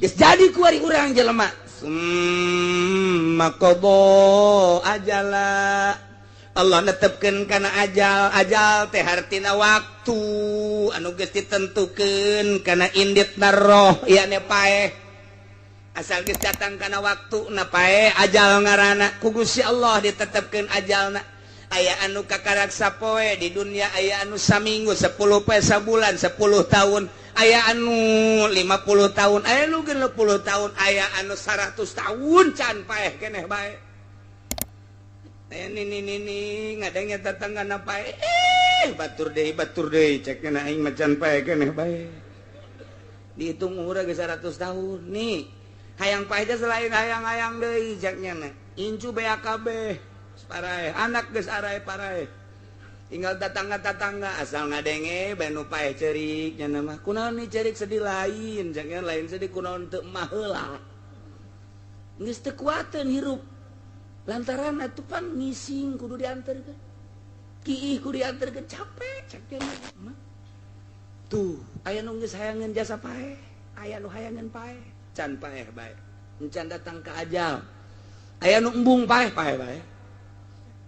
jadi kuari urang jelema makobo ajalah Allah netepkeun kana ajal teh hartina waktu anu geus ditentukeun kana inditna roh ieu paeh asal geus datang kana waktu na paeh ajal ngaranna ku Gusti Allah ditetepkeun ajalna aya anu kakaraksa poe di dunia aya anu saminggu 10 poe sabulan 10 tahun aya anu 50 tahun aya anu 60 tahun aya anu 100 tahun can paeh keneh bae ini ngadengnya tetanggana pae batur deui cek kena aing macan pae keneh bae dihitung umur ge 100 tahun nih hayang pae selain hayang-hayang deui ceknya na incu BAKB parae anak geus arae parae tinggal tetangga-tetangga asal ngadenge banu pae ceurik nya mah kunaon nih ceurik sedih lain ceknya lain sedih kunaon teu mah heula geus teu kuateun hirup lantaran atuh pan ngising kudu dianterkeun kiih kudu dianterkeun capek ceknya mah tuh aya nu geus hayangeun jasa paeh aya nu hayangeun paeh can paeh bae encan datang ka ajal aya nu embung paeh bae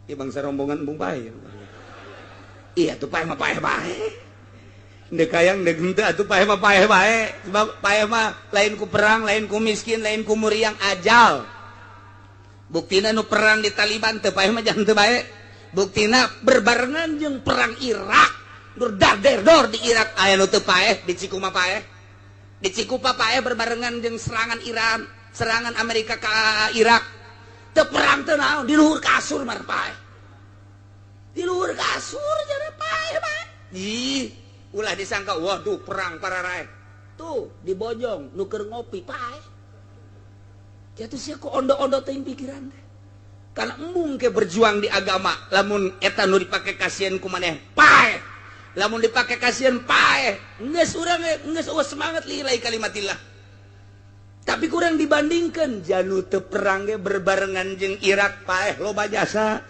ieu bangsa rombongan embung paeh iya tuh paeh mah paeh bae deuk hayang deuk henteu atuh paeh mah paeh bae sebab paeh mah lain ku perang lain ku miskin lain ku muriang ajal buktina nu perang di Taliban teu paeh mah jangan teu bae buktina berbarengan jeung perang Irak dor di Irak aya nu teu paeh di Cikuma paeh di Cikupa paeh berbarengan jeung serangan Iran serangan Amerika ka Irak teu perang teu naon di luhur kasur mah paeh di luhur kasur jadi paeh bae ih ulah disangka waduh perang para rae tuh di Bojong nu keur ngopi paeh jatuh sia ku ondo-ondo teuing pikiran teh kana embung ke berjuang di agama lamun eta nu dipake kasieun ku maneh paeh lamun dipake kasieun paeh geus urang geus eueuh semangat lillahi kalimatillah tapi kurang dibandingkeun janu teu perang ge berbarengan jeung Irak paeh loba jasa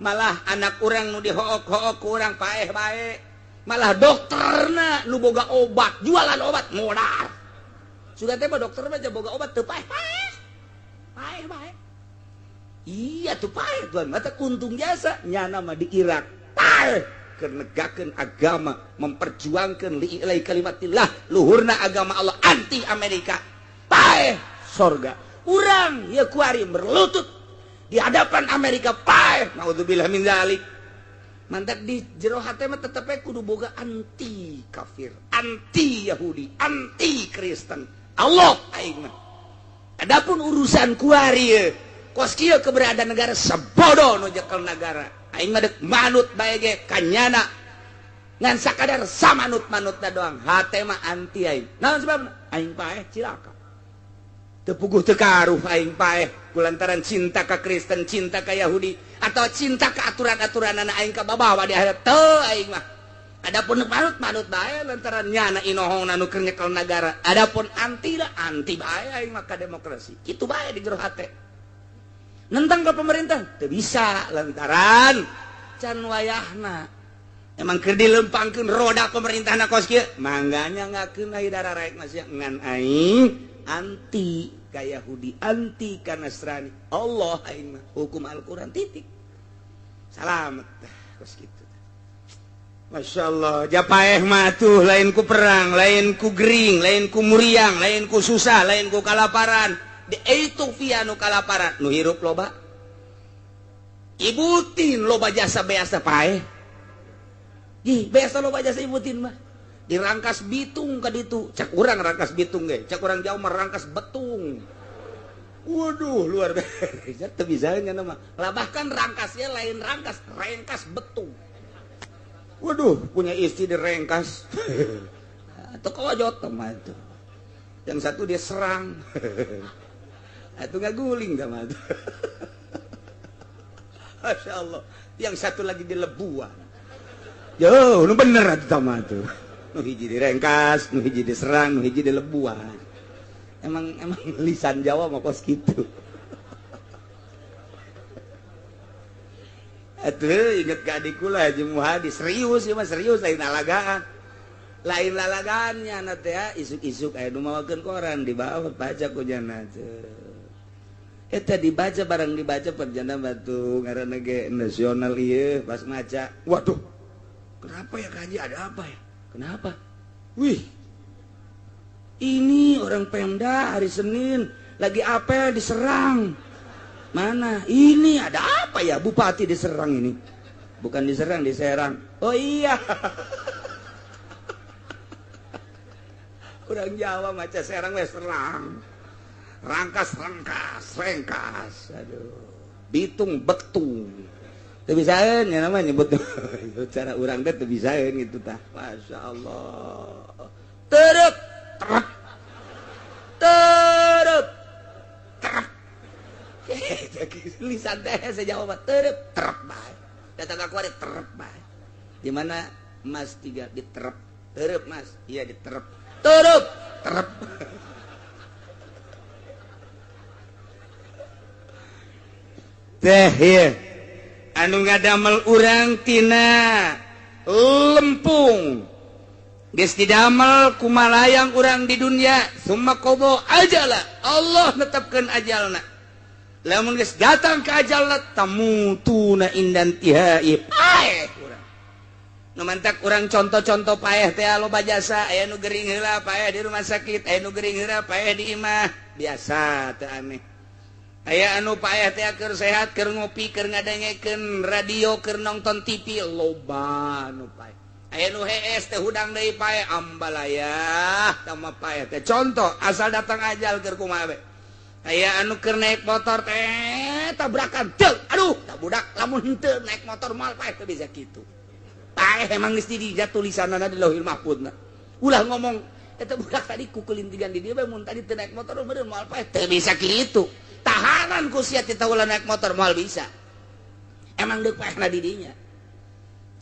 malah anak urang nu dihook-hook ku urang paeh bae malah dokterna nu boga obat jualan obat modal sugan teh dokter mah boga obat teu paeh paeh bae iya tuh paeh tuan mata kuntung jasa nyana mah di Irak paeh keur negakeun agama memperjuangkeun lillahi kalimatillah luhurna agama Allah anti Amerika paeh sorga urang ya kuari berlutut di hadapan Amerika paeh naudzubillah min zalik mantak di jero hate mah tetep kudu boga anti kafir anti Yahudi anti Kristen Allah aing mah adapun urusan kuari kos kieu keberadaan negara sebodoh nu jekel negara aing mah deuk manut bae ge kanyana ngan sakadar samanut-manutna doang hate mah anti aing naon sebabna aing paeh cilaka teu puguh teu karuh aing paeh kulantaran cinta ka Kristen cinta ka Yahudi atau cinta ka aturan-aturanna aing ka babawa di akhirat teu aing mah adapun manut bae lantaran nyana inohongna nu keur nyekel nagara adapun anti bae aing mah ka demokrasi kitu bae di jero hate nentang ka pemerintah teu bisa lantaran can wayahna emang keur dilempangkeun roda pemerintahna kos kieu mangganya ngakeun aya dararaek masih ngan aing anti ka Yahudi anti ka Nasrani Allah aing mah hukum Al-Qur'an titik salamet kos kitu. Masya Allah japaeh mah tuh lain ku perang lain ku gering lain ku muriang lain ku susah lain ku kalaparan di Ethiopia nu kalaparan nu hirup loba ibutin loba jasa beasa paeh ih beasa loba jasa ibutin mah dirangkas bitung ka ditu cak urang rangkas bitung ge cak urang jauh mah rangkas betung waduh luar biasa teu bisa nya mah lah bahkan rangkasnya lain rangkas betung. Waduh, punya istri direngkas. Atau kojot sama itu. Yang satu dia serang. Itu nggak guling sama itu. Masya Allah. Yang satu lagi dilebuan. Yo, nu bener itu sama itu. Nu hiji direngkas, nu hiji diserang, nu hiji dilebuan. Emang lisan Jawa mah kos gitu. Atuh inget ka adikku lah Haji Muhadi serius ya mah serius lain alagaan lain lalagannya nanti ya isuk-isuk aya nu mawakeun koran dibawa baca ku jana eta dibaca barang dibaca perjana batu ngaranna ge nasional ieu pas ngaca waduh kenapa ya kaji ada apa ya kenapa wih ini orang Pemda hari Senin lagi apel diserang mana ini ada apa ya bupati diserang ini bukan diserang diserang oh iya kurang Jawa maca serang wes serang rangkas aduh bitung betung teu bisaeun nya namanya nyebut cara urang teh teu bisaeun gitu tah masyaallah terep terep lisan teh sejawa terep bae datang ka kuari terep bae di mana Mas 3 diterep terep Mas iya diterep terep teh ya anu ngadamel urang tina lempung geus didamel kumalayang urang di dunia summa qodo ajala Allah netepkeun ajalna lamun geus datang ka ajalna tamutuna indan tihai paeh urang nu mantak urang contoh-contoh paeh teh loba jasa aya nu gering heula paeh di rumah sakit aya nu gering heula paeh di imah biasa teu aneh aya anu paeh teh keur sehat keur ngopi keur ngadengekeun radio keur nonton TV loba anu paeh aya nu hees teh hudang deui paeh ambalayah tama paeh teh contoh asal datang ajal keur kumaha we aya anu keur naik motor teh tabrakan teu aduh tak budak lamun henteu naik motor moal paeh teu bisa kitu paeh emang geus di dinya tulisanana di Lauhil Mahfuzna ulah ngomong eta budak tadi kukulintigan di dieu bae mun tadi teu naik motor meureun moal paeh teu bisa kitu tahanan ku sia teh ulah naik motor moal bisa emang deuk paehna di dinya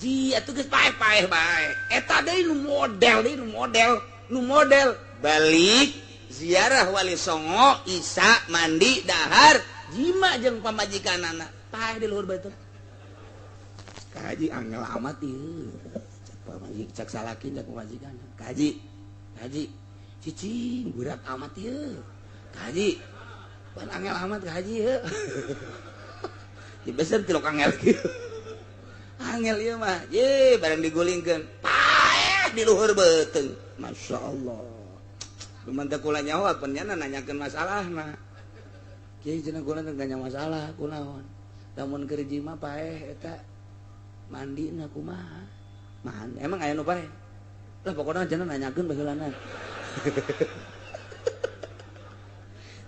ji atuh geus paeh-paeh bae eta deui nu model balik ziarah Wali Songo Isa mandi dahar jima jeung pamajikanana paeh di luhur batur kaji angel amat ieu pamajik cak salakin cak pamajikan kaji cicing berat amat ieu kaji ban angel amat kaji ieu dibeser tilok angel kieu angel ieu mah ye barang digulingkeun paeh di luhur beuteung masyaallah luman teh kula nyawa penjana nanyakeun masalahna kieu cenah kula teh nanya masalah kunaon lamun keur jima paeh eta mandina kumaha man emang aya nu paeh lah pokona cenah nanyakeun baheulana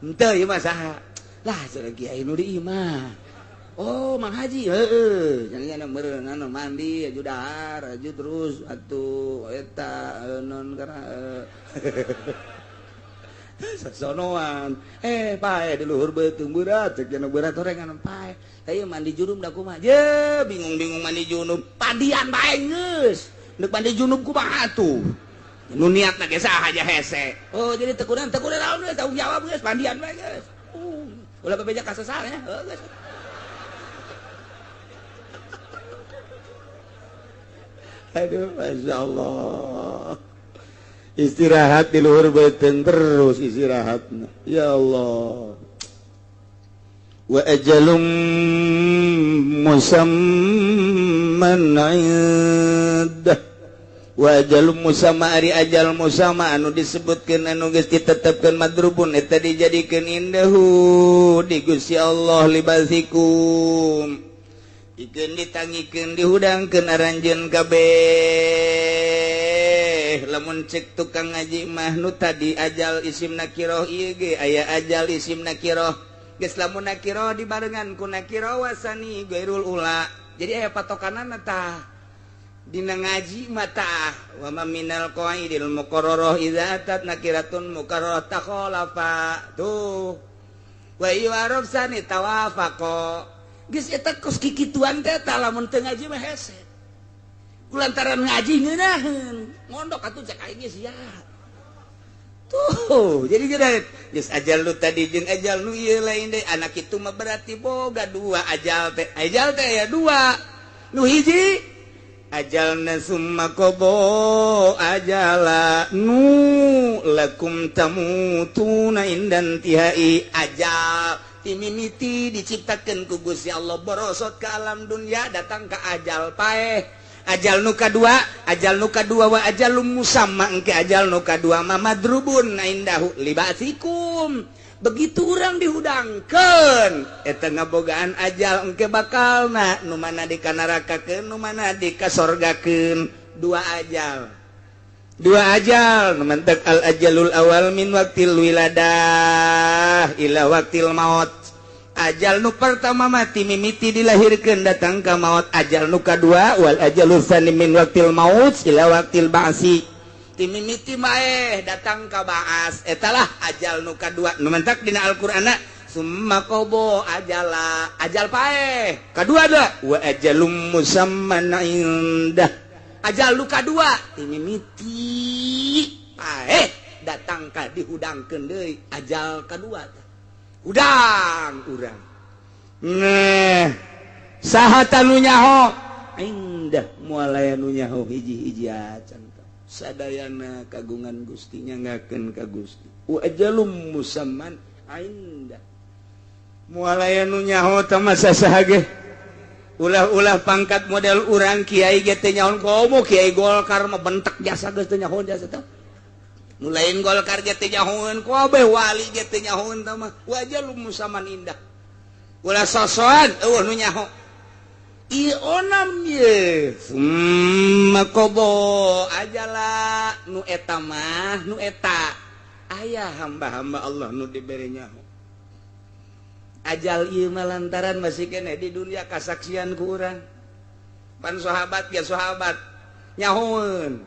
henteu ieu mah saha lah cenah kiai nu di imah oh Mang Haji heeh cenah meureun anu mandi aju dahar aju terus atuh eta non kana sasonoan paeh di luhur beuteung berat cek cenah berat orengan paeh tah mandi junub da kumaha je bingung-bingung mandi junub padian bae geus neuk mandi junub kumaha atuh nu niatna ge saha aja hese oh jadi tekunan naon geus tanggung jawab geus pandian bae geus ulah bebeja ka sasarnya geus aduh masyaallah istirahat di luhur beuteung terus istirahatna ya Allah wa ajalum musamman indah wa ajalum musamma ari ajal musamma anu disebutkeun anu geus ditetepkeun madrubun eta dijadikeun indahu di Gusti Allah libasikum ikeun ditangikeun dihudangkeun aranjeun kabeh lamun cek tukang ngaji mah nu tadi ajal isim nakiroh ieu ge aya ajal isim nakiroh geus lamun nakiroh dibarengan ku nakiroh wasani gairul ula jadi aya patokanana tah dina ngaji mah tah wa ma minal qaidil muqarrarah idza atat nakiratun muqarrarah takhalafa tuh wa yu'arab sani tawafaqa geus eta kos kikituan teh tah lamun teu ngaji mah hese kulantaran ngaji ngeunaheun mondok atuh cek aing geus sia tuh jadi geus ajal lu tadi jeung ajal nu ieu lain deui anak kitu mah berarti boga dua ajal teh ya dua nu hiji ajalna summa qada ajala nu lakum tamutuna indan tihai ajal timimiti diciptakeun ku Gusti Allah borosot ka alam dunya datang ka ajal paeh ajal nu kadua wa ajalum musamma engke ajal nu kadua mah madrubun indahu libasikum begitu urang dihudangkeun eta ngabogaan ajal engke bakalna nu mana dikanarakakeun nu mana dikasorgakeun dua ajal mentek al ajalul awal min waktil wiladah ila waktil maut ajal nu pertama mati mimiti dilahirkeun datang ka maut ajal nu kadua wal ajalul tsani min waktil maut ila waktil ba'si timimiti maeh datang ka ba'as etalah ajal nu kadua nu mentek dina Al-Qur'ana summa qada ajala ajal paeh kadua da wa ajalum musamman indah ajal nu kadua timimiti paeh datang ka dihudangkeun deui ajal kadua udang urang nah saha tanu nyaho indah moal aya nu nyaho hiji-hiji acan sadayana kagungan Gusti nyangakeun ka Gusti wa ajalum musamman indah moal aya nu nyaho tah mah sasaha ge ulah-ulah pangkat model urang kiai ge teh nyaho komo kiai Golkar mah bentek jasa geus teh nyaho jasa teh mulain Golkar ge teh nyahoeun ku abeh wali ge teh nyahoeun tah mah wajalum musaman indah ulah sosokan eueuh nu nyaho ieu onam ye summa qada ajala nu eta mah nu eta aya hamba-hamba Allah nu dibere nyaho ajal ieu mah lantaran masih kene di dunia kasaksian ku urang pan sahabat ge sahabat nyahoeun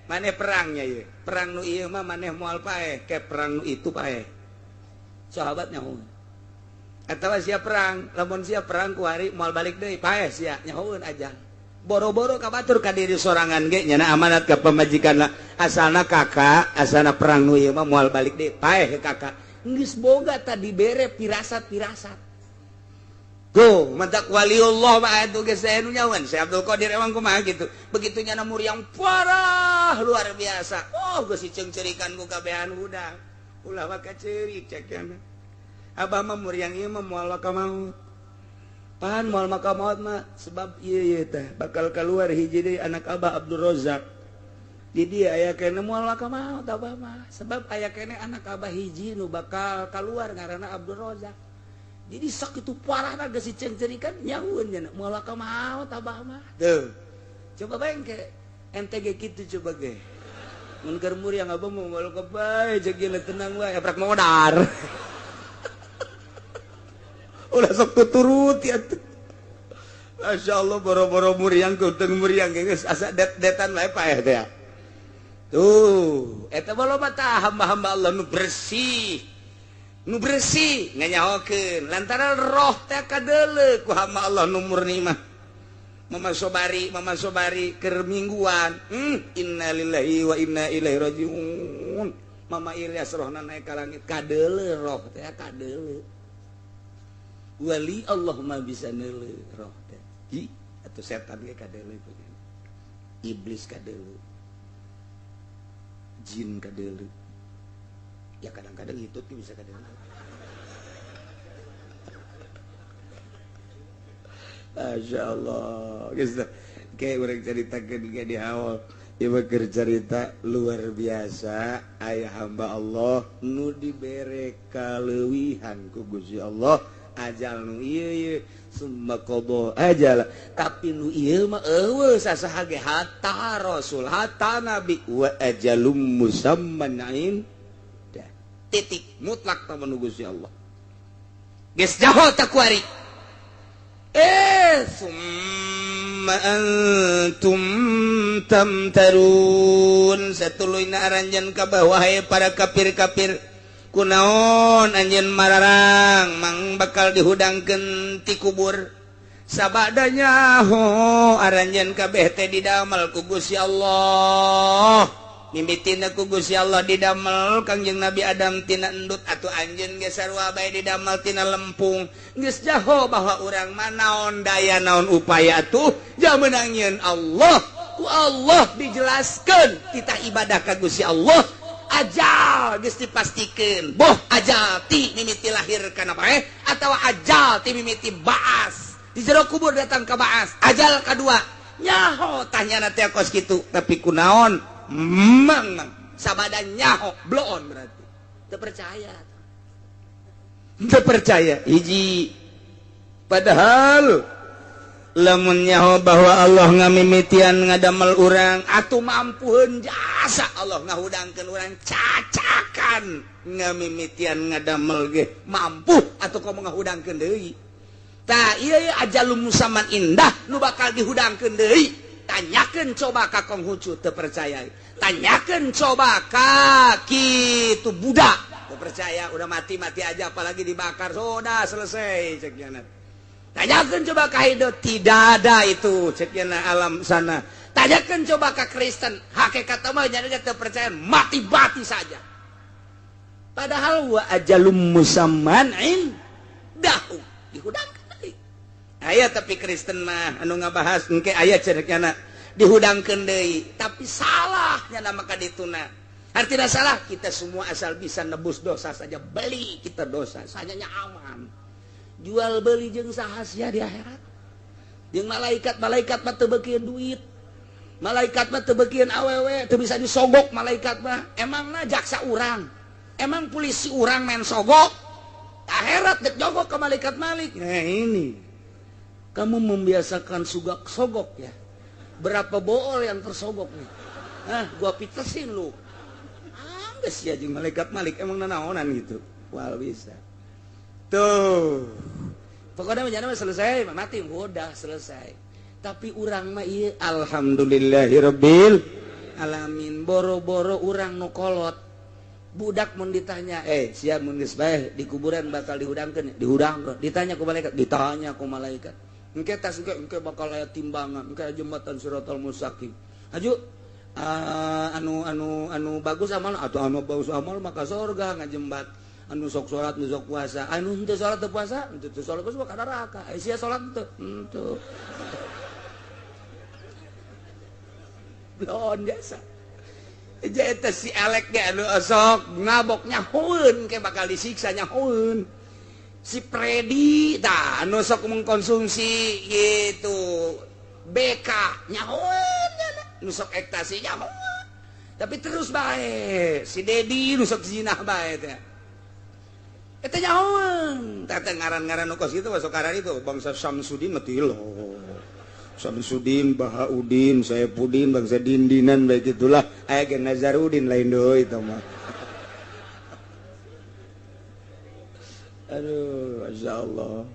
maneh perangnya ieu perang nu ieu mah maneh moal paeh ke perang nu itu paeh sahabat nyahoeun atawa sia perang lamun sia perang ku hari moal balik deui paeh sia nyahoeun aja boro-boro kabatur ka diri sorangan ge nyana amanat ka pamajikanna asalna kakak asalna perang nu ieu mah moal balik deui paeh ke kakak geus boga tadi bere pirasat-pirasat tuh mantak waliullah mah atuh geus saya nu nyahoeun Syekh Abdul Qadir emang kumaha gitu begitu nyana muriang parah luar biasa geus diceungceurikan ku kabehan budak ulah mah kaceurik cek yana abah mah muriang ieu mah moal ka maut pan moal ka maut mah sebab ieu teh bakal kaluar hiji deui anak abah Abdul Razak di dia aya kene moal ka maut abah mah sebab aya kene anak abah hiji nu bakal kaluar ngaranna Abdul Razak jadi sok itu parah geus diceungceurikan nyahoeun nya moal ka maut abah mah tuh coba bae ke NTG kitu coba ge mun keur muriang abah mah moal ka bae jeung tenang wae ebrak modar ulah sok tuturut ya Masya Allah boro-boro muriang kuteng muriang geus asa det-detan wae paeh teh tuh eta baloba tah hamba-hamba Allah nu bersih nganyahokeun lantaran roh teh kadeuleu ku hamba Allah nu murni mah Mama Sobari keur mingguan innalillahi wa inna ilaihi rajiun Mama Ilyas rohna naik ka langit kadeuleu roh teh kadeuleu wali Allah mah bisa neuleu roh teh hi atuh setan ge kadeuleu iblis kadeuleu jin kadeuleu ya kadang-kadang hitut ge bisa kadeuleu Masya Allah geus kayak urang caritakeun ge di awal ieu keur carita luar biasa aya hamba Allah nu dibere kaleuwihan ku Gusti Allah ajal nu ieu summa qada ajal tapi nu ieu mah eueuh sasaha ge hatta rasul hatta nabi wa ajalum musamman indah titik mutlak ta nu Gusti Allah geus jaho ta kuari summa antum tamtarun satuluyna aranjeun ka bawah para kafir-kafir kunaon anjeun mararang mang bakal dihudangkeun ti kubur sabadanya ho aranjeun kabeh teh didamel ku Gusti Allah mimitin aku Gusti Allah didamel Kangjeng Nabi Adam tina endut atuh anjeun ge sarua bae didamel tina lempung geus jaho bahwa urang mah naon daya naon upaya atuh jamenangieun Allah ku Allah dijelaskeun titah ibadah ka Gusti Allah ajal geus dipastikeun boh ajal ti mimiti lahir kana bae atawa ajal ti mimiti baas di jero kubur datang ke baas ajal kadua nyaho tanyana teh kos kitu tapi kunaon mang sabada nyaho bloon berarti teu percaya hiji padahal lamun nyaho bahwa Allah ngamimitian ngadamel urang atuh mampuheun jasa Allah ngahudangkeun urang cacakan ngamimitian ngadamel ge mampu atuh komo ngahudangkeun deui tah ieu ajalum musamman indah nu bakal dihudangkeun deui tanyakeun coba ka Konghucu teu percaya tanyakeun coba ka kitu budak teu percaya udah mati aja apalagi dibakar sudah selesai cek jangan tanyakan coba ka Hindu tidak ada itu ceknya alam sana tanyakan coba ka Kristen hakikat mah nya teu percaya mati saja padahal wa ajalum musamman indahu dihudangkeun deui aya tapi Kristen mah anu ngabahas engke aya cenah dihudangkeun deui tapi salahnya nama ka dituna artinya salah kita semua asal bisa nebus dosa saja beli kita dosa sanyanya aman jual beli jeung saha sia di akhirat jeung malaikat mah teu beukeun duit malaikat mah teu beukeun awewe teu bisa disogok malaikat mah emangna jaksa urang emang polisi urang main sogok akhirat dek jogok ke malaikat malik nah ini kamu membiasakan sogok ya berapa bool yang tersogok nih gua pitesin lu geus ya jeung malaikat malik emang nanaonan gitu wal bisa tuh pokoknya menjadi selesai mati udah selesai tapi urang mah ieu alhamdulillahirabbil alamin boro-boro urang nu kolot budak mun ditanya sia mun geus bae di kuburan bakal dihudangkeun ditanya ku malaikat engke tas engke bakal aya timbangan engke jembatan Siratal Mustaqim aju anu bagus amal atau anu bagus amal maka surga ngajembat anu sok salat nu sok puasa anu henteu salat teu puasa henteu teu salat geus ka neraka sia salat teu lawan jasa eta si elek ge anu sok ngabok nyahoeun ke bakal disiksa nyahoeun si Predi tah anu sok mengkonsumsi gitu BK nyahoeun nu sok ekstasi nyahoeun tapi terus bae si Dedi nu sok zinah bae teh eta nyahoeun tata ngaran-ngaran nu kos kitu masuk karan itu bangsa Samsudin mati lo Samsudin Bahaudin Saipudin bangsa Dindinan baik itulah aya ge Nazarudin lain deui itu mah aduh masyaallah